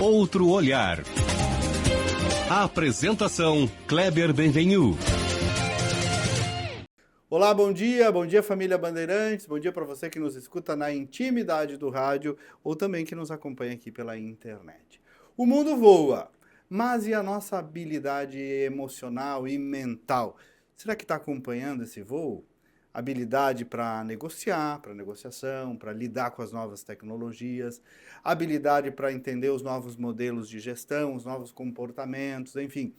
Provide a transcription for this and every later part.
Outro olhar. A apresentação Kleber Benvenu. Olá, bom dia família Bandeirantes, bom dia para você que nos escuta na intimidade do rádio ou também que nos acompanha aqui pela internet. O mundo voa, mas e a nossa habilidade emocional e mental? Será que está acompanhando esse voo? Habilidade para negociar, para negociação, para lidar com as novas tecnologias, habilidade para entender os novos modelos de gestão, os novos comportamentos, enfim.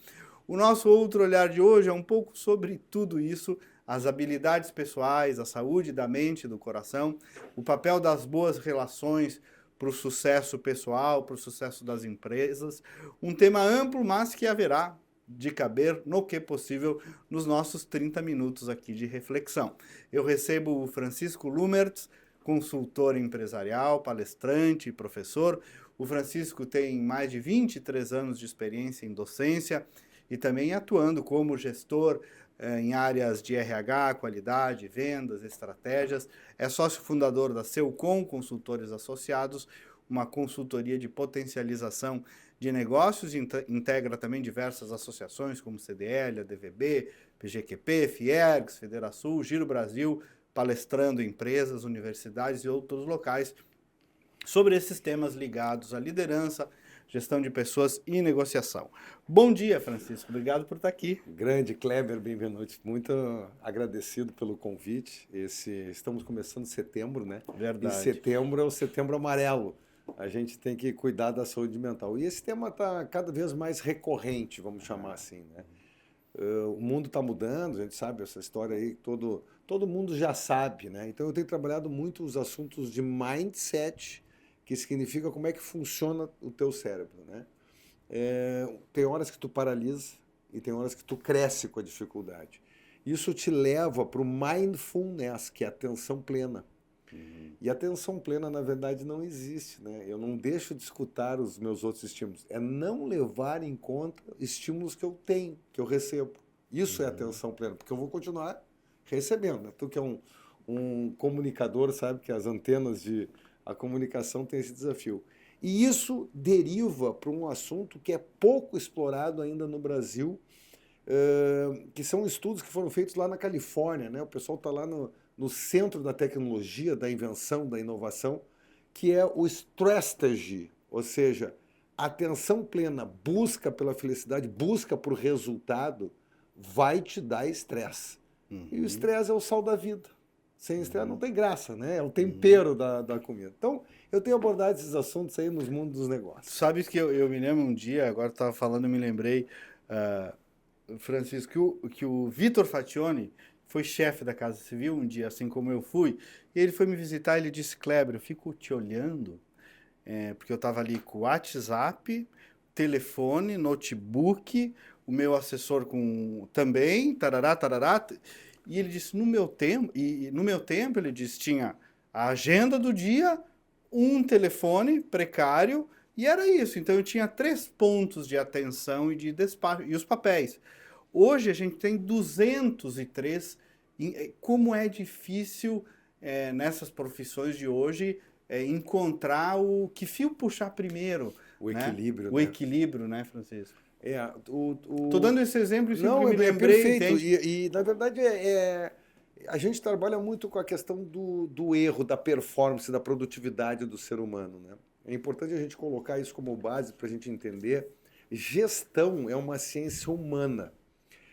O nosso outro olhar de hoje é um pouco sobre tudo isso, as habilidades pessoais, a saúde da mente e do coração, o papel das boas relações para o sucesso pessoal, para o sucesso das empresas. Um tema amplo, mas que haverá de caber no que possível nos nossos 30 minutos aqui de reflexão. Eu recebo o Francisco Lumertz, consultor empresarial, palestrante e professor. O Francisco tem mais de 23 anos de experiência em docência e também atuando como gestor em áreas de RH, qualidade, vendas, estratégias. É sócio fundador da Seucom Consultores Associados, uma consultoria de potencialização de negócios, integra também diversas associações como CDL, ADVB, PGQP, Fiergs, Federação, Giro Brasil, palestrando em empresas, universidades e outros locais sobre esses temas ligados à liderança, gestão de pessoas e negociação. Bom dia, Francisco. Obrigado por estar aqui. Grande Kleber, bem-vindo. Muito agradecido pelo convite. Estamos começando setembro, né? Verdade. E setembro é o setembro amarelo. A gente tem que cuidar da saúde mental. E esse tema está cada vez mais recorrente, vamos chamar assim, né? O mundo está mudando, a gente sabe essa história aí, todo mundo já sabe, né? Então eu tenho trabalhado muito os assuntos de mindset, que significa como é que funciona o teu cérebro, né? Tem horas que tu paralisa e tem horas que tu cresce com a dificuldade. Isso te leva para o mindfulness, que é a atenção plena. E a atenção plena, na verdade, não existe, né? Eu não deixo de escutar os meus outros estímulos. É não levar em conta estímulos que eu tenho, que eu recebo. Isso é atenção plena, porque eu vou continuar recebendo, né? Tu que é um comunicador, sabe que as antenas a comunicação tem esse desafio. E isso deriva para um assunto que é pouco explorado ainda no Brasil, que são estudos que foram feitos lá na Califórnia, né? O pessoal está lá no centro da tecnologia, da invenção, da inovação, que é o strategy, ou seja, atenção plena, busca pela felicidade, busca por resultado, vai te dar estresse. E o estresse é o sal da vida. Sem estresse não tem graça, né? É o tempero da comida. Então, eu tenho abordado esses assuntos aí nos mundos dos negócios. Sabes que eu me lembro um dia, agora estava falando, eu me lembrei, Francisco, que o Vitor Fationi foi chefe da Casa Civil um dia, assim como eu fui, e ele foi me visitar e ele disse, Kleber, eu fico te olhando, porque eu estava ali com o WhatsApp, telefone, notebook, o meu assessor com também, tarará, tarará, e ele disse, no meu tempo, ele disse, tinha a agenda do dia, um telefone precário, e era isso. Então eu tinha 3 pontos de atenção e de despacho, e os papéis. Hoje a gente tem 203. Como é difícil nessas profissões de hoje encontrar o que fio puxar primeiro. O equilíbrio, né? O equilíbrio, né, Francisco? Tô dando esse exemplo e sempre Não, me lembrei. Perfeito. E na verdade, a gente trabalha muito com a questão do erro, da performance, da produtividade do ser humano, né? É importante a gente colocar isso como base para a gente entender. Gestão é uma ciência humana.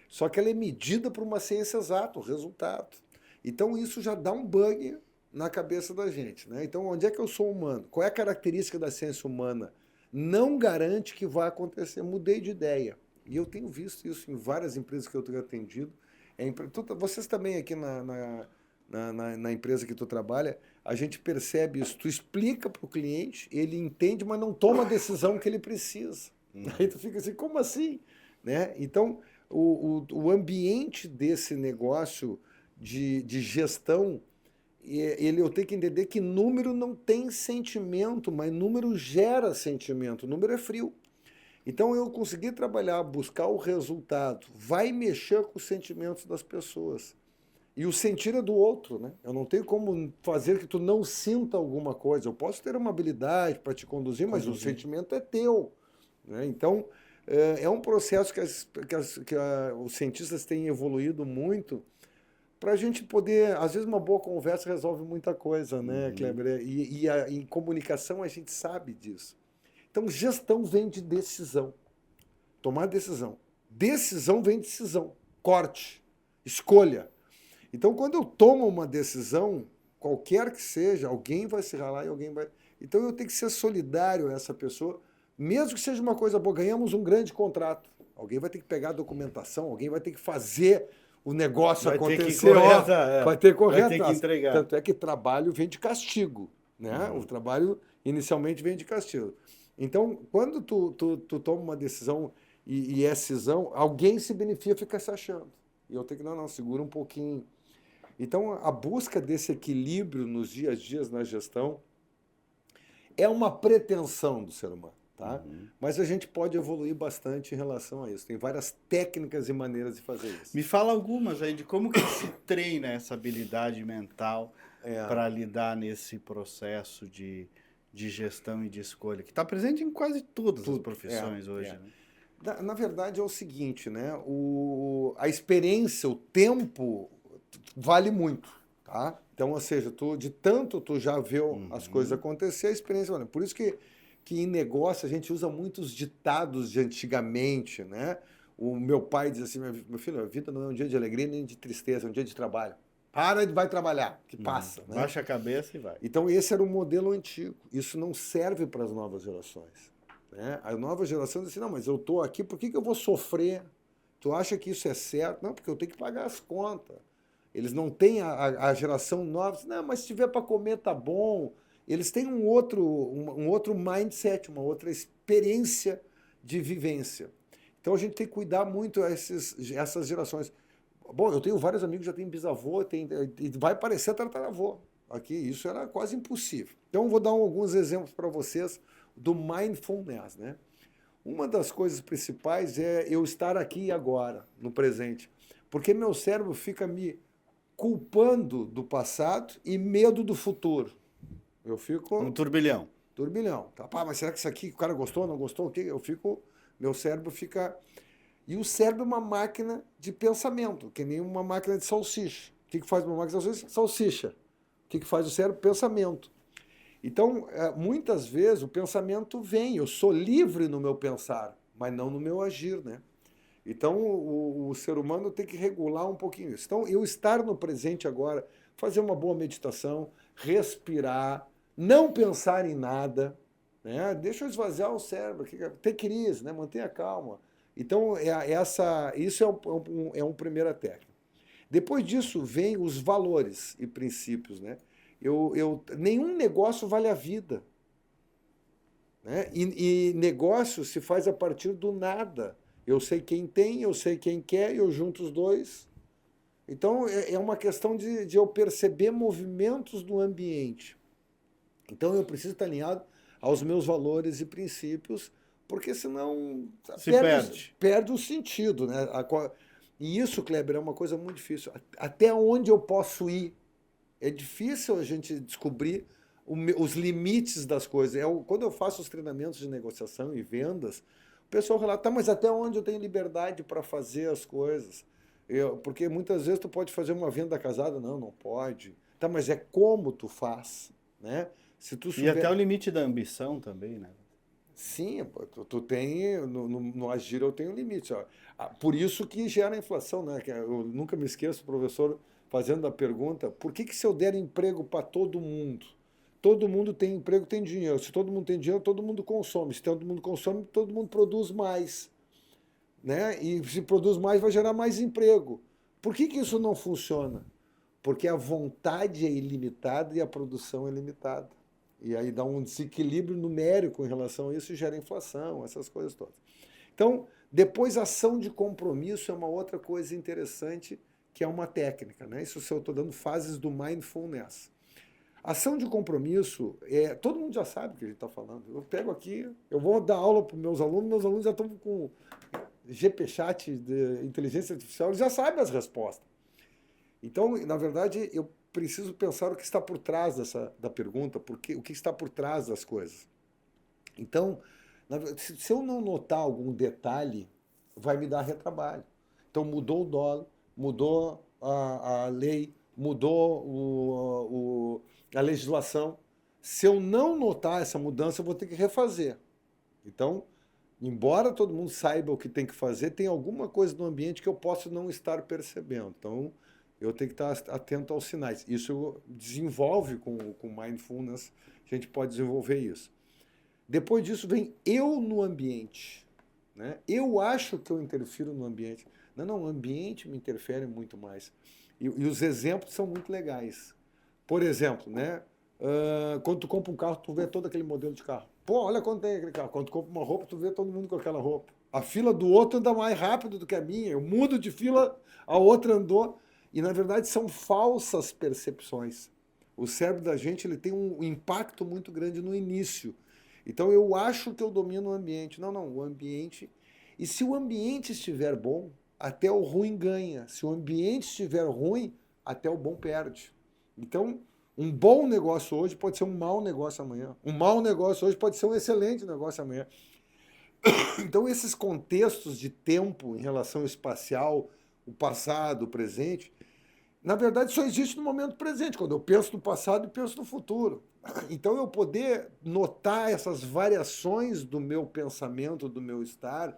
Só que ela é medida por uma ciência exata, o resultado. Então isso já dá um bug na cabeça da gente, né? Então onde é que eu sou humano? Qual é a característica da ciência humana? Não garante que vai acontecer. Mudei de ideia. E eu tenho visto isso em várias empresas que eu tenho atendido. Vocês também aqui na empresa que tu trabalha, a gente percebe isso. Tu explica para o cliente, ele entende, mas não toma a decisão que ele precisa. Aí tu fica assim, como assim? Né? Então, o ambiente desse negócio de gestão, eu tenho que entender que número não tem sentimento, mas número gera sentimento, número é frio. Então eu consegui trabalhar, buscar o resultado, vai mexer com os sentimentos das pessoas. E o sentir é do outro, né? Eu não tenho como fazer que tu não sinta alguma coisa. Eu posso ter uma habilidade para te conduzir, mas o sentimento é teu, né? Então, é um processo que os cientistas têm evoluído muito para a gente poder... Às vezes, uma boa conversa resolve muita coisa, né, Kleber? E em comunicação a gente sabe disso. Então, gestão vem de decisão. Tomar decisão. Decisão vem de decisão. Corte. Escolha. Então, quando eu tomo uma decisão, qualquer que seja, alguém vai se ralar e alguém vai... Então, eu tenho que ser solidário a essa pessoa, mesmo que seja uma coisa boa. Ganhamos um grande contrato. Alguém vai ter que pegar a documentação, alguém vai ter que fazer o negócio acontecer. Vai ter que correr Vai ter que entregar. Tanto é que trabalho vem de castigo, né? O trabalho inicialmente vem de castigo. Então, quando tu toma uma decisão e é cisão, alguém se beneficia, fica se achando. E eu tenho que, não, segura um pouquinho. Então, a busca desse equilíbrio nos dias a dias na gestão é uma pretensão do ser humano, tá? Mas a gente pode evoluir bastante em relação a isso. Tem várias técnicas e maneiras de fazer isso. Me fala algumas aí de como que se treina essa habilidade mental para lidar nesse processo de gestão e de escolha, que está presente em quase todas as profissões hoje. Né? Na verdade, é o seguinte, né? A experiência, o tempo vale muito, tá? Então, ou seja, tu já viu as coisas acontecer, a experiência vale. Por isso que em negócio a gente usa muitos ditados de antigamente, né? O meu pai diz assim, meu filho, a vida não é um dia de alegria nem de tristeza, é um dia de trabalho. Vai trabalhar, que passa. Né? Baixa a cabeça e vai. Então, esse era o modelo antigo. Isso não serve para as novas gerações. Né? A nova geração diz assim, não, mas eu estou aqui, por que eu vou sofrer? Tu acha que isso é certo? Não, porque eu tenho que pagar as contas. Eles não têm a geração nova, não, mas se tiver para comer, tá bom. Eles têm um outro mindset, uma outra experiência de vivência. Então, a gente tem que cuidar muito essas gerações. Bom, eu tenho vários amigos que já têm bisavô, e vai parecer tataravô. Aqui, isso era quase impossível. Então, vou dar alguns exemplos para vocês do mindfulness, né? Uma das coisas principais é eu estar aqui e agora, no presente. Porque meu cérebro fica me culpando do passado e medo do futuro. Eu fico... Um turbilhão. Turbilhão. Tá? Mas será que isso aqui o cara gostou, não gostou? O quê? Meu cérebro fica... E o cérebro é uma máquina de pensamento, que nem uma máquina de salsicha. O que faz uma máquina de salsicha? Salsicha. O que faz o cérebro? Pensamento. Então, muitas vezes o pensamento vem, eu sou livre no meu pensar, mas não no meu agir, né? Então, o ser humano tem que regular um pouquinho isso. Então, eu estar no presente agora, fazer uma boa meditação, respirar, não pensar em nada, né? Deixa eu esvaziar o cérebro, ter crise, né? Mantenha calma. Então, isso é uma primeira técnica. Depois disso, vem os valores e princípios, né? Nenhum negócio vale a vida. Né? E negócio se faz a partir do nada. Eu sei quem tem, eu sei quem quer, eu junto os dois. Então, é uma questão de eu perceber movimentos do ambiente. Então, eu preciso estar alinhado aos meus valores e princípios, porque senão perde o sentido. Né? E isso, Kleber, é uma coisa muito difícil. Até onde eu posso ir? É difícil a gente descobrir os limites das coisas. Quando eu faço os treinamentos de negociação e vendas, o pessoal relata, tá, mas até onde eu tenho liberdade para fazer as coisas? Porque muitas vezes tu pode fazer uma venda casada, não pode. Tá, mas é como tu faz, né? Se tu E até o limite da ambição também, né? Sim, tu tem, no agir eu tenho limite. Por isso que gera a inflação, né? Eu nunca me esqueço, professor, fazendo a pergunta, por que se eu der emprego para todo mundo tem emprego, tem dinheiro. Se todo mundo tem dinheiro, todo mundo consome. Se todo mundo consome, todo mundo produz mais. Né? E se produz mais, vai gerar mais emprego. Por que isso não funciona? Porque a vontade é ilimitada e a produção é limitada. E aí dá um desequilíbrio numérico em relação a isso e gera inflação, essas coisas todas. Então, depois, ação de compromisso é uma outra coisa interessante, que é uma técnica. Né? Isso eu estou dando fases do mindfulness. Ação de compromisso, todo mundo já sabe o que a gente está falando. Eu pego aqui, eu vou dar aula para os meus alunos já estão com GP Chat de inteligência artificial, eles já sabem as respostas. Então, na verdade, eu preciso pensar o que está por trás da pergunta, porque, o que está por trás das coisas. Então, se eu não notar algum detalhe, vai me dar retrabalho. Então, mudou o dólar, mudou a lei, mudou a legislação. Se eu não notar essa mudança, eu vou ter que refazer. Então, embora todo mundo saiba o que tem que fazer, tem alguma coisa no ambiente que eu posso não estar percebendo. Então, eu tenho que estar atento aos sinais. Isso desenvolve com mindfulness, a gente pode desenvolver isso. Depois disso vem eu no ambiente. Né? Eu acho que eu interfiro no ambiente. Não, o ambiente me interfere muito mais. E os exemplos são muito legais. Por exemplo, né? Quando tu compra um carro, tu vê todo aquele modelo de carro. Pô, olha quanto tem aquele carro. Quando tu compra uma roupa, tu vê todo mundo com aquela roupa. A fila do outro anda mais rápido do que a minha. Eu mudo de fila, a outra andou. E, na verdade, são falsas percepções. O cérebro da gente ele tem um impacto muito grande no início. Então, eu acho que eu domino o ambiente. Não, o ambiente... E se o ambiente estiver bom, até o ruim ganha. Se o ambiente estiver ruim, até o bom perde. Então, um bom negócio hoje pode ser um mau negócio amanhã. Um mau negócio hoje pode ser um excelente negócio amanhã. Então, esses contextos de tempo em relação ao espacial, o passado, o presente, na verdade, só existe no momento presente, quando eu penso no passado e penso no futuro. Então, eu poder notar essas variações do meu pensamento, do meu estar,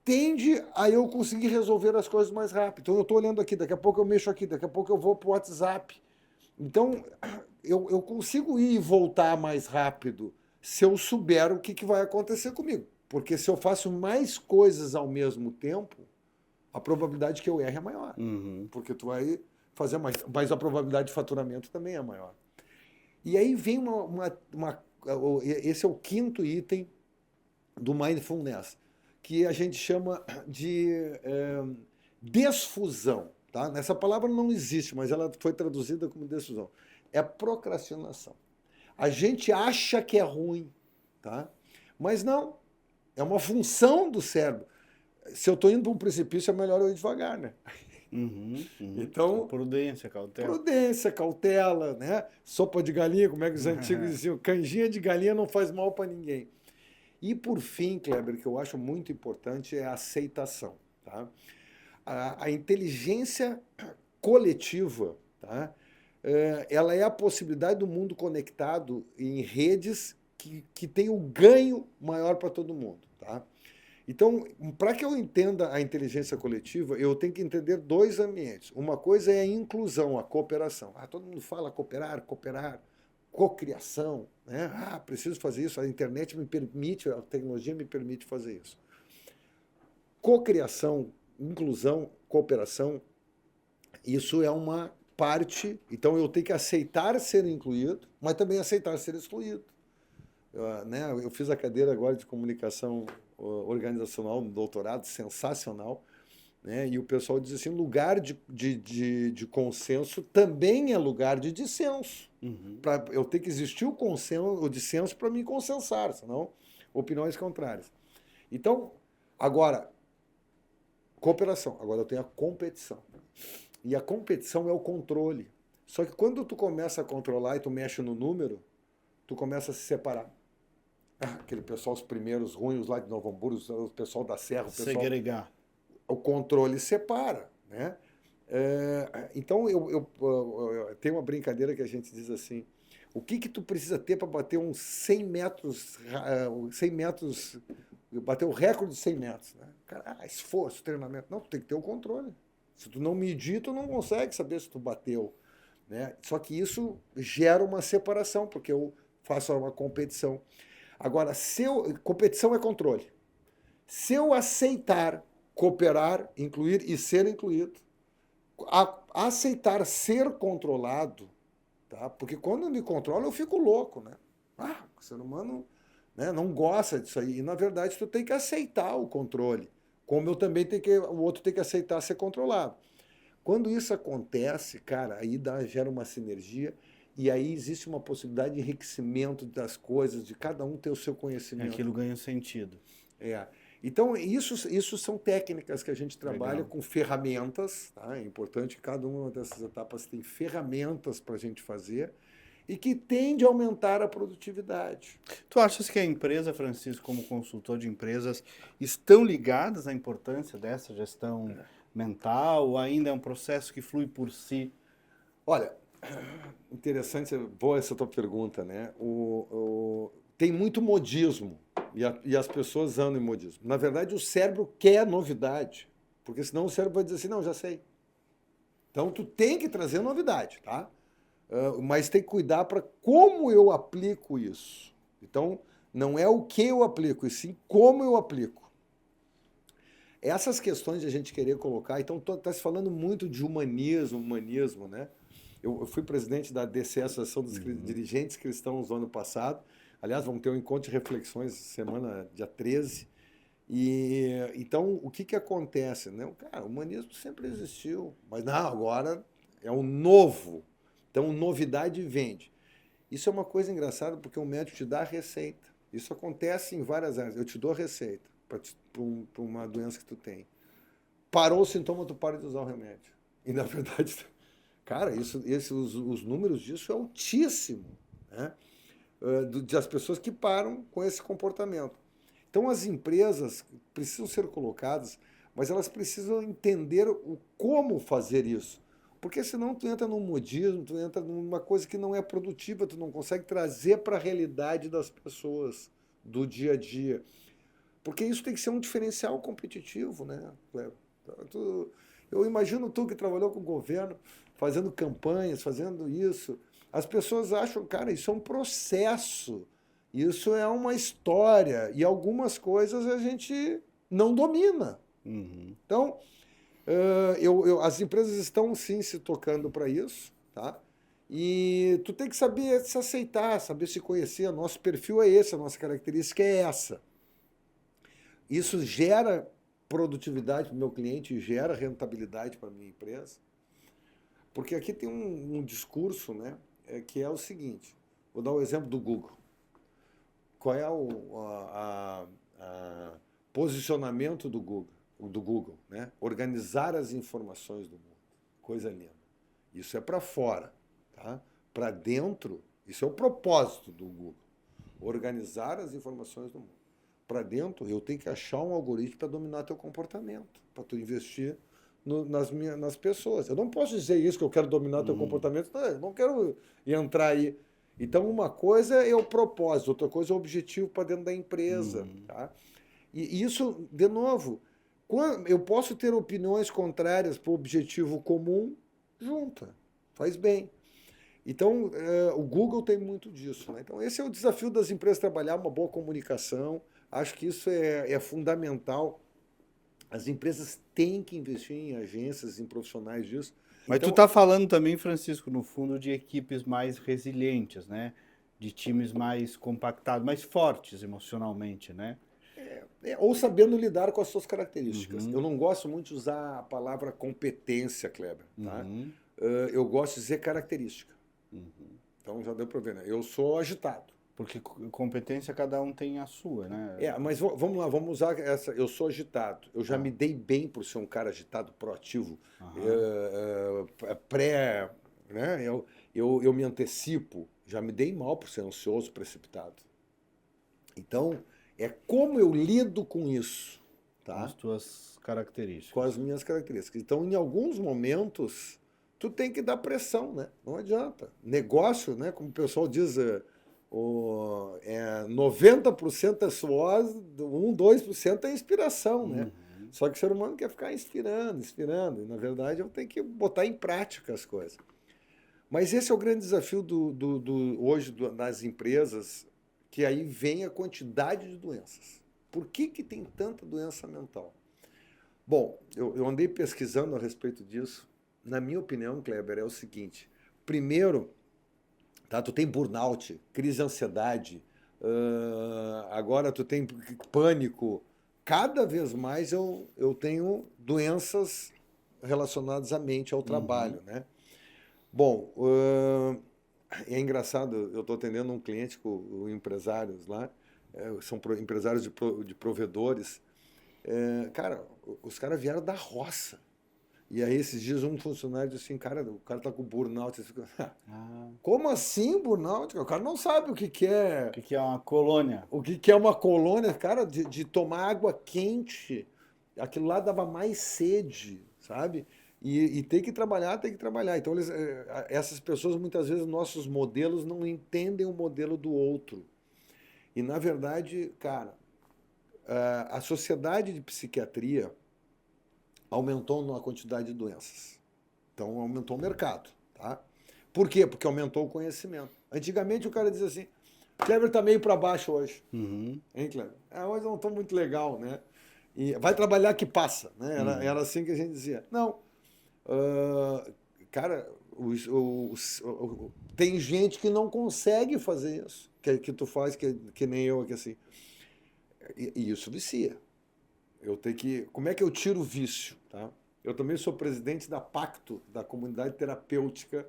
tende a eu conseguir resolver as coisas mais rápido. Então, eu estou olhando aqui, daqui a pouco eu mexo aqui, daqui a pouco eu vou para o WhatsApp. Então, eu consigo ir e voltar mais rápido se eu souber o que vai acontecer comigo. Porque se eu faço mais coisas ao mesmo tempo, a probabilidade que eu erre é maior. Porque tu vai fazer mais. Mas a probabilidade de faturamento também é maior. E aí vem esse é o quinto item do mindfulness, que a gente chama de desfusão. Tá? Essa palavra não existe, mas ela foi traduzida como desfusão. É procrastinação. A gente acha que é ruim, tá? Mas não. É uma função do cérebro. Se eu estou indo para um precipício, é melhor eu ir devagar, né? Então, prudência, cautela. Prudência, cautela, né? Sopa de galinha, como é que os antigos diziam? Canjinha de galinha não faz mal para ninguém. E, por fim, Kleber, que eu acho muito importante é a aceitação. Tá? A inteligência coletiva, tá? Ela é a possibilidade do mundo conectado em redes que tem o ganho maior para todo mundo. Tá? Então, para que eu entenda a inteligência coletiva, eu tenho que entender dois ambientes. Uma coisa é a inclusão, a cooperação. Todo mundo fala cooperar, cocriação, né? Preciso fazer isso, a internet me permite, a tecnologia me permite fazer isso. Cocriação, inclusão, cooperação, isso é uma parte, então eu tenho que aceitar ser incluído, mas também aceitar ser excluído. Eu fiz a cadeira agora de comunicação organizacional no doutorado, sensacional, né? E o pessoal diz assim, lugar de consenso também é lugar de dissenso. Eu tenho que existir o consenso, o dissenso para me consensar, senão opiniões contrárias. Então, agora, cooperação. Agora eu tenho a competição. E a competição é o controle. Só que quando tu começa a controlar e tu mexe no número, tu começa a se separar. Aquele pessoal, os primeiros ruins lá de Novo Hamburgo, o pessoal da Serra, o pessoal... Segregar. O controle separa, né? Então, eu tem uma brincadeira que a gente diz assim, o que tu precisa ter para bater uns 100 metros, bater o recorde de 100 metros? Né? Cara, esforço, treinamento. Não, tu tem que ter o controle. Se tu não medir, tu não consegue saber se tu bateu. Né? Só que isso gera uma separação, porque eu faço uma competição. Agora, competição é controle. Se eu aceitar cooperar, incluir e ser incluído, aceitar ser controlado, tá? Porque quando eu me controlo, eu fico louco, né? O ser humano, né, não gosta disso aí. E, na verdade, tu tem que aceitar o controle, como eu também o outro tem que aceitar ser controlado. Quando isso acontece, cara, aí gera uma sinergia e aí existe uma possibilidade de enriquecimento das coisas, de cada um ter o seu conhecimento. Aquilo ganha sentido. Então, isso são técnicas que a gente trabalha Legal. com ferramentas, tá? É importante que cada uma dessas etapas tem ferramentas para a gente fazer e que tende a aumentar a produtividade. Tu achas que a empresa, Francisco, como consultor de empresas, estão ligadas à importância dessa gestão mental ou ainda é um processo que flui por si? Olha, interessante, boa essa tua pergunta, né? Tem muito modismo e as pessoas andam em modismo. Na verdade, o cérebro quer novidade, porque senão o cérebro vai dizer assim, não, já sei. Então, tu tem que trazer novidade, tá? Mas tem que cuidar para como eu aplico isso. Então, não é o que eu aplico, e sim como eu aplico. Essas questões de a gente querer colocar... Então, está se falando muito de humanismo, né? Eu fui presidente da ADC, Associação dos Dirigentes Cristãos, no ano passado. Aliás, vamos ter um encontro de reflexões semana, dia 13. Então, o que acontece? Né? Cara, o humanismo sempre existiu, mas não, agora é o novo. Então, novidade vende. Isso é uma coisa engraçada, porque o médico te dá a receita. Isso acontece em várias áreas. Eu te dou a receita para uma doença que tu tem. Parou o sintoma, tu para de usar o remédio. E, na verdade, cara, os números disso é altíssimo, né? Das pessoas que param com esse comportamento. Então, as empresas precisam ser colocadas, mas elas precisam entender como fazer isso. Porque senão tu entra num modismo, tu entra numa coisa que não é produtiva, tu não consegue trazer para a realidade das pessoas, do dia a dia. Porque isso tem que ser um diferencial competitivo, né, Cleber? Eu imagino tu que trabalhou com o governo, fazendo campanhas, fazendo isso. As pessoas acham, cara, isso é um processo, isso é uma história, e algumas coisas a gente não domina. Então, as empresas estão sim se tocando para isso, tá? E tu tem que saber se aceitar, saber se conhecer. Nosso perfil é esse, a nossa característica é essa. Isso gera produtividade para o meu cliente e gera rentabilidade para a minha empresa. Porque aqui tem um discurso, né, que é o seguinte, vou dar o exemplo do Google. Qual é o posicionamento do Google, né? Organizar as informações do mundo. Coisa linda. Isso é para fora, tá? Para dentro, isso é o propósito do Google. Organizar as informações do mundo. Para dentro, eu tenho que achar um algoritmo para dominar teu comportamento, para tu investir nas pessoas. Eu não posso dizer isso, que eu quero dominar teu comportamento, não, eu não quero entrar aí. Então, uma coisa é o propósito, outra coisa é o objetivo para dentro da empresa. Tá? E isso, de novo, eu posso ter opiniões contrárias para o objetivo comum, junta, faz bem. Então, o Google tem muito disso. Né? Então, esse é o desafio das empresas, trabalhar uma boa comunicação. Acho que isso é fundamental. As empresas têm que investir em agências, em profissionais disso. Mas então, tu tá falando também, Francisco, no fundo, de equipes mais resilientes, né? De times mais compactados, mais fortes emocionalmente, né? Ou sabendo lidar com as suas características. Eu não gosto muito de usar a palavra competência, Kleber. Tá? Eu gosto de dizer característica. Então já deu para ver, né? Eu sou agitado. Porque competência cada um tem a sua, né? Mas vamos lá, vamos usar essa. Eu sou agitado. Eu já me dei bem por ser um cara agitado, proativo, né? Eu me antecipo. Já me dei mal por ser ansioso, precipitado. Então, é como eu lido com isso. Tá? Com as tuas características. Com as minhas características. Então, em alguns momentos, tu tem que dar pressão, né? Não adianta. Negócio, né? Como o pessoal diz... 90% é suor, 2% é inspiração, né? Só que o ser humano quer ficar inspirando, e na verdade eu tenho que botar em prática as coisas. Mas esse é o grande desafio hoje das empresas, que aí vem a quantidade de doenças. Por que tem tanta doença mental? Bom, eu andei pesquisando a respeito disso. Na minha opinião, Kleber, é o seguinte. Primeiro, tá? Tu tem burnout, crise de ansiedade, agora tu tem pânico. Cada vez mais eu tenho doenças relacionadas à mente, ao trabalho. Né? Bom, é engraçado, eu estou atendendo um cliente com empresários lá, são empresários de provedores, Cara, os caras vieram da roça. E aí, esses dias, um funcionário disse assim, cara, o cara tá com burnout. Como assim burnout? O cara não sabe o que é. O que é uma colônia? O que é uma colônia, cara, de tomar água quente. Aquilo lá dava mais sede, sabe? E tem que trabalhar, tem que trabalhar. Então, essas pessoas, muitas vezes, nossos modelos não entendem o modelo do outro. E, na verdade, cara, a sociedade de psiquiatria aumentou a quantidade de doenças. Então, aumentou o mercado, tá? Por quê? Porque aumentou o conhecimento. Antigamente, o cara dizia assim, Kleber tá meio para baixo hoje. Uhum. Hein, Kleber? Hoje eu não estou muito legal, né? E vai trabalhar que passa, né? Era assim que a gente dizia. Não. Cara, tem gente que não consegue fazer isso, que tu faz, que nem eu aqui assim. E isso vicia. Eu tenho que. Como é que eu tiro o vício? Tá? Eu também sou presidente da Pacto, da comunidade terapêutica.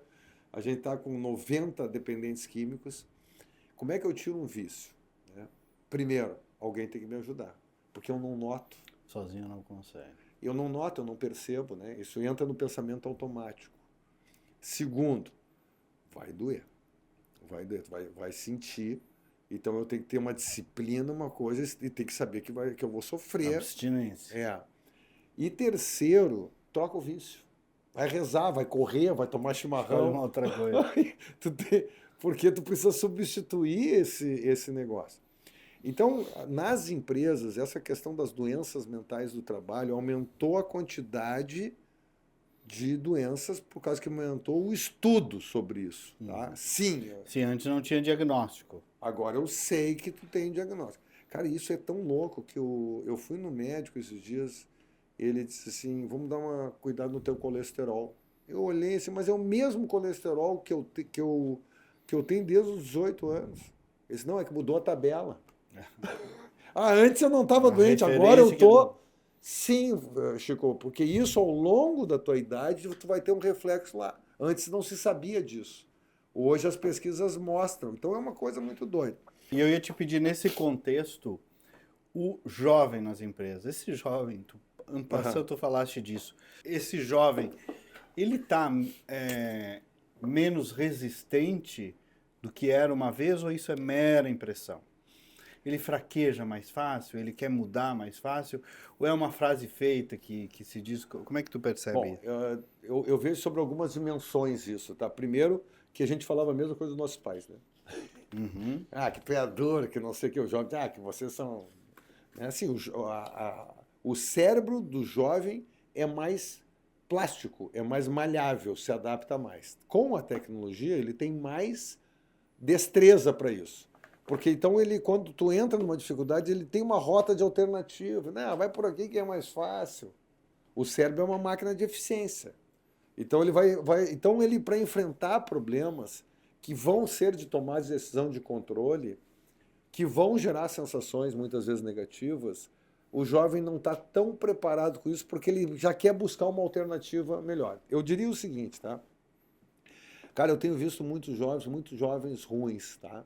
A gente está com 90 dependentes químicos. Como é que eu tiro um vício? Né? Primeiro, alguém tem que me ajudar, porque eu não noto. Sozinho não consegue. Eu não noto, eu não percebo, né? Isso entra no pensamento automático. Segundo, vai doer. Vai doer, vai sentir. Então eu tenho que ter uma disciplina, uma coisa, e tem que saber que eu vou sofrer. Abstinência. E terceiro, troca o vício. Vai rezar, vai correr, vai tomar chimarrão. Uma outra coisa. Porque tu precisa substituir esse negócio. Então, nas empresas, essa questão das doenças mentais do trabalho aumentou a quantidade de doenças por causa que aumentou o estudo sobre isso. Tá? Sim. Sim, antes não tinha diagnóstico. Agora eu sei que tu tem diagnóstico. Cara, isso é tão louco que eu fui no médico esses dias, ele disse assim, vamos dar uma cuidado no teu colesterol. Eu olhei assim, mas é o mesmo colesterol que eu tenho desde os 18 anos. Ele disse, não, é que mudou a tabela. Antes eu não estava doente, agora eu tô. Sim, Chico, porque isso ao longo da tua idade tu vai ter um reflexo lá. Antes não se sabia disso. Hoje as pesquisas mostram. Então é uma coisa muito doida. E eu ia te pedir nesse contexto o jovem nas empresas. Esse jovem, tu falaste disso. Esse jovem, ele está menos resistente do que era uma vez ou isso é mera impressão? Ele fraqueja mais fácil? Ele quer mudar mais fácil? Ou é uma frase feita que se diz... Como é que tu percebe isso? Eu vejo sobre algumas dimensões isso, tá? Primeiro, que a gente falava a mesma coisa dos nossos pais, né? Uhum. Que tu é duro, que não sei o que, o jovem... que vocês são... Assim, o cérebro do jovem é mais plástico, é mais malhável, se adapta mais. Com a tecnologia, ele tem mais destreza para isso. Porque então quando tu entra numa dificuldade, ele tem uma rota de alternativa. Vai por aqui que é mais fácil. O cérebro é uma máquina de eficiência. Então ele para enfrentar problemas que vão ser de tomar de decisão de controle, que vão gerar sensações muitas vezes negativas, o jovem não está tão preparado com isso porque ele já quer buscar uma alternativa melhor. Eu diria o seguinte, tá? Cara, eu tenho visto muitos jovens ruins, tá?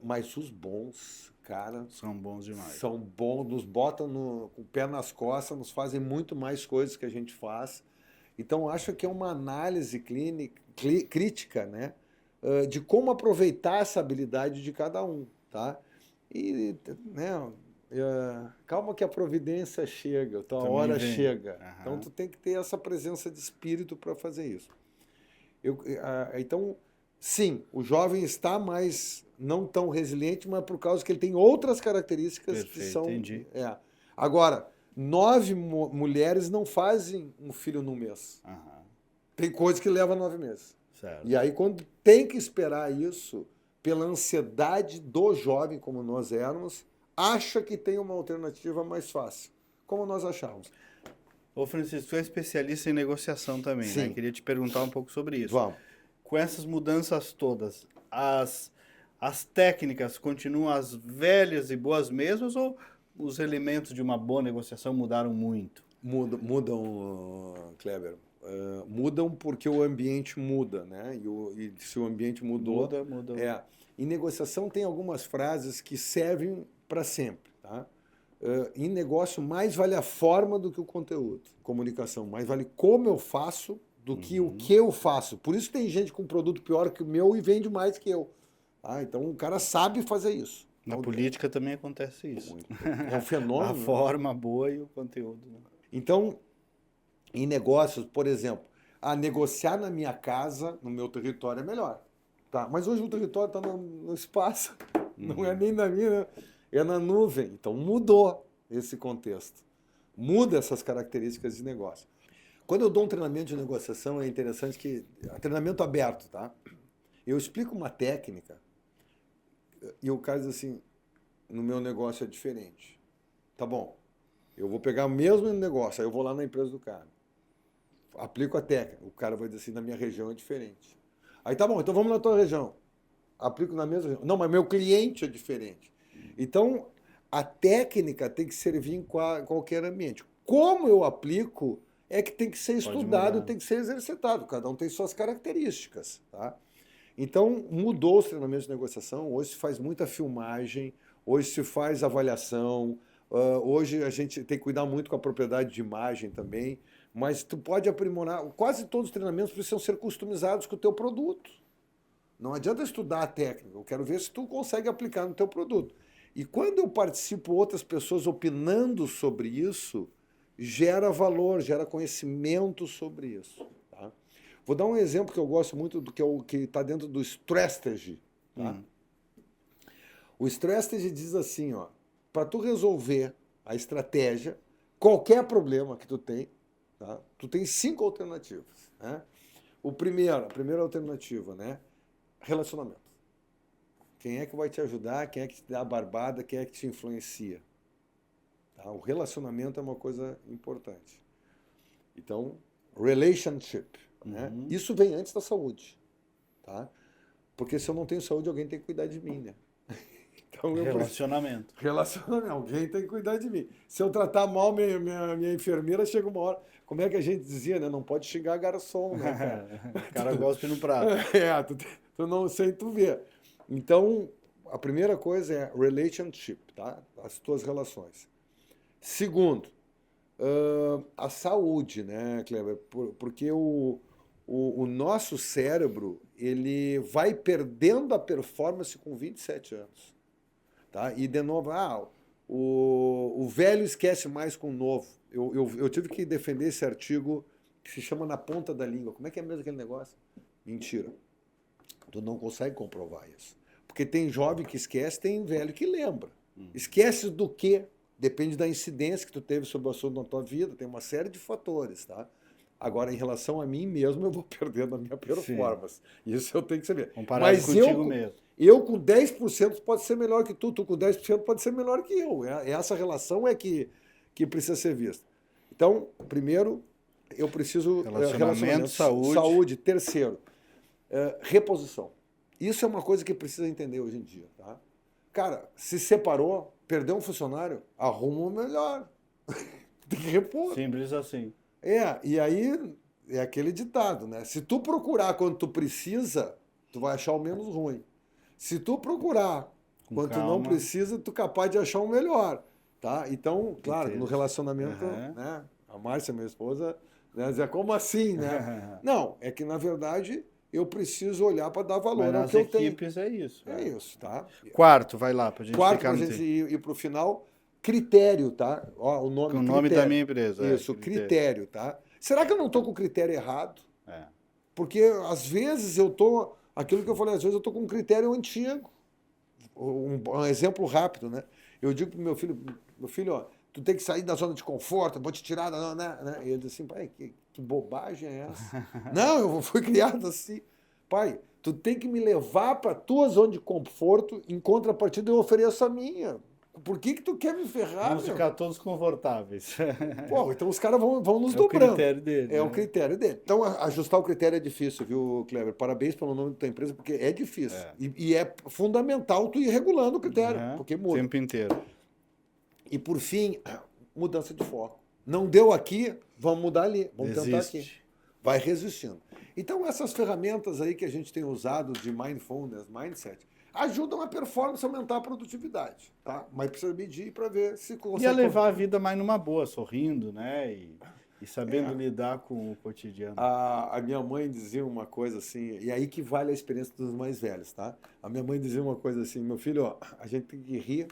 Mas os bons, cara... São bons demais. São bons, nos botam com o pé nas costas, nos fazem muito mais coisas que a gente faz. Então, acho que é uma análise crítica, né? De como aproveitar essa habilidade de cada um, tá? E, né? Calma que a providência chega, a tua hora chega. Uhum. Então, tu tem que ter essa presença de espírito para fazer isso. Então... Sim, o jovem está mais não tão resiliente, mas por causa que ele tem outras características. Perfeito, que são. Entendi. Agora, 9 mulheres não fazem um filho no mês. Uhum. Tem coisa que leva 9 meses. Certo. E aí, quando tem que esperar isso, pela ansiedade do jovem, como nós éramos, acha que tem uma alternativa mais fácil, como nós achávamos. Ô Francisco, tu é especialista em negociação também, Sim. né? Queria te perguntar um pouco sobre isso. Vamos. Com essas mudanças todas, as técnicas continuam as velhas e boas mesmas ou os elementos de uma boa negociação mudaram muito? Mudam, Kleber. Mudam porque o ambiente muda, né? E se o ambiente mudou... Muda. Em negociação tem algumas frases que servem para sempre, tá? Em negócio, mais vale a forma do que o conteúdo. Comunicação, mais vale como eu faço do que o que eu faço. Por isso tem gente com produto pior que o meu e vende mais que eu. Então o cara sabe fazer isso. Na Então, política também acontece isso. é um fenômeno. A forma boa e o conteúdo. Né? Então, em negócios, por exemplo, negociar na minha casa, no meu território, é melhor. Tá? Mas hoje o território está no espaço, não é nem na minha, é na nuvem. Então mudou esse contexto. Muda essas características de negócio. Quando eu dou um treinamento de negociação, é interessante que... Treinamento aberto, tá? Eu explico uma técnica e o cara diz assim, no meu negócio é diferente. Tá bom, eu vou pegar o mesmo negócio, aí eu vou lá na empresa do cara. Aplico a técnica. O cara vai dizer assim, na minha região é diferente. Aí tá bom, então vamos na tua região. Aplico na mesma região. Não, mas meu cliente é diferente. Então, a técnica tem que servir em qualquer ambiente. Como eu aplico é que tem que ser estudado, tem que ser exercitado. Cada um tem suas características. Tá? Então, mudou os treinamentos de negociação. Hoje se faz muita filmagem, hoje se faz avaliação, hoje a gente tem que cuidar muito com a propriedade de imagem também, mas tu pode aprimorar. Quase todos os treinamentos precisam ser customizados com o teu produto. Não adianta estudar a técnica, eu quero ver se tu consegue aplicar no teu produto. E quando eu participo outras pessoas opinando sobre isso, gera valor, gera conhecimento sobre isso. Tá? Vou dar um exemplo que eu gosto muito do que está dentro do Strategy. Tá? O Strategy diz assim, para tu resolver a estratégia, qualquer problema que tu tem, tá? Tu tem 5 alternativas. Né? A primeira alternativa, né? Relacionamento. Quem é que vai te ajudar, quem é que te dá a barbada, quem é que te influencia. Tá? O relacionamento é uma coisa importante. Então, relationship. Né? Isso vem antes da saúde. Tá? Porque se eu não tenho saúde, alguém tem que cuidar de mim. Né? Então, Relacionamento. Relacionamento. Alguém tem que cuidar de mim. Se eu tratar mal minha enfermeira, chega uma hora... Como é que a gente dizia, né? Não pode xingar garçom, né, cara? O cara gosta no prato. Tu não sei, tu vê. Então, a primeira coisa é relationship, tá? As tuas relações. Segundo, a saúde, né, Kleber? Porque o nosso cérebro, ele vai perdendo a performance com 27 anos. Tá? E, de novo, o velho esquece mais com o novo. Eu tive que defender esse artigo que se chama Na Ponta da Língua. Como é que é mesmo aquele negócio? Mentira. Tu não consegue comprovar isso. Porque tem jovem que esquece, tem velho que lembra. Esquece do quê? Depende da incidência que tu teve sobre o assunto na tua vida, tem uma série de fatores, tá? Agora, em relação a mim mesmo, eu vou perdendo a minha performance. Sim. Isso eu tenho que saber. Comparado contigo mesmo. Eu com 10% pode ser melhor que tu com 10% pode ser melhor que eu. Essa relação é que precisa ser vista. Então, primeiro, eu preciso... Relacionamento, saúde. Saúde. Terceiro, reposição. Isso é uma coisa que precisa entender hoje em dia. Tá? Cara, se separou, perdeu um funcionário, arruma um melhor. Tem que repor. Simples assim. E aí é aquele ditado, né? Se tu procurar quando tu precisa, tu vai achar o menos ruim. Se tu procurar quando tu não precisa, tu é capaz de achar o melhor. Tá? Então, claro, no relacionamento, né? A Márcia, minha esposa, né, dizia, como assim, né? Não, é que, na verdade, eu preciso olhar para dar valor ao que eu tenho. Nas equipes é isso. É isso, tá? Quarto, vai lá, para a gente ficar... Quarto, para a gente ir para o final, critério, tá? Ó, o nome da minha empresa. Isso, critério, tá? Será que eu não estou com o critério errado? Porque, às vezes, eu estou... Aquilo que eu falei, às vezes eu estou com um critério antigo. Um exemplo rápido, né? Eu digo para o meu filho, ó, tu tem que sair da zona de conforto, eu vou te tirar da... Né? E ele diz assim, pai, que bobagem é essa? Não, eu fui criado assim. Pai, tu tem que me levar para a tua zona de conforto, em contrapartida eu ofereço a minha. Por que tu quer me ferrar? Vamos ficar todos confortáveis. Pô, então os caras vão nos dobrando. É o critério dele. É o critério dele. Então, ajustar o critério é difícil, viu, Kleber? Parabéns pelo nome da tua empresa, porque é difícil. E é fundamental tu ir regulando o critério, porque muda. O tempo inteiro. E, por fim, mudança de foco. Não deu aqui, vamos mudar ali. Vamos tentar aqui. Vai resistindo. Então, essas ferramentas aí que a gente tem usado de mindfulness, mindset, ajudam a performance, aumentar a produtividade, tá? Mas precisa medir para ver se consegue... E a levar a vida mais numa boa, sorrindo, né? E sabendo lidar com o cotidiano. A minha mãe dizia uma coisa assim, e aí que vale a experiência dos mais velhos, tá? A minha mãe dizia uma coisa assim, meu filho, ó, a gente tem que rir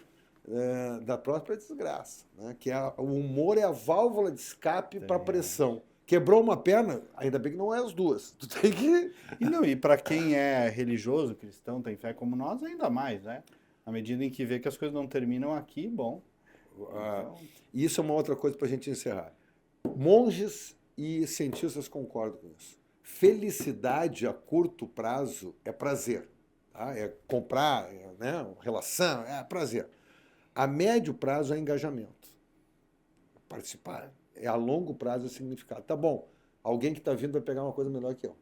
da própria desgraça, né? Que o humor é a válvula de escape para a pressão. Quebrou uma perna, ainda bem que não é as duas. Tu tem que... E para quem é religioso, cristão, tem fé como nós, ainda mais, né? À medida em que vê que as coisas não terminam aqui, bom. Isso é uma outra coisa para a gente encerrar. Monges e cientistas concordam com isso. Felicidade a curto prazo é prazer. Tá? É comprar, né? Relação, é prazer. A médio prazo é engajamento. Participar. A longo prazo é significado. Tá bom, alguém que está vindo vai pegar uma coisa melhor que eu.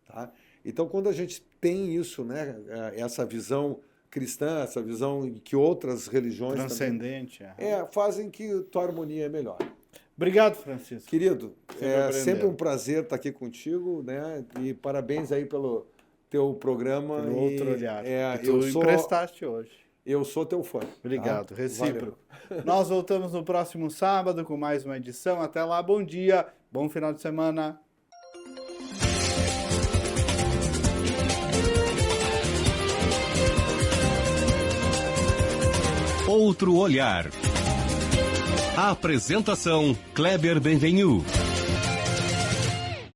Tá? Então, quando a gente tem isso, né, essa visão cristã, essa visão que outras religiões transcendente, também, fazem que tua harmonia é melhor. Obrigado, Francisco. Querido, é sempre um prazer estar aqui contigo, né? E parabéns aí pelo teu programa. Pelo outro olhar. Tu emprestaste hoje. Eu sou teu fã. Obrigado, recíproco. Nós voltamos no próximo sábado com mais uma edição. Até lá, bom dia, bom final de semana. Outro olhar. Apresentação Kleber Benvenu.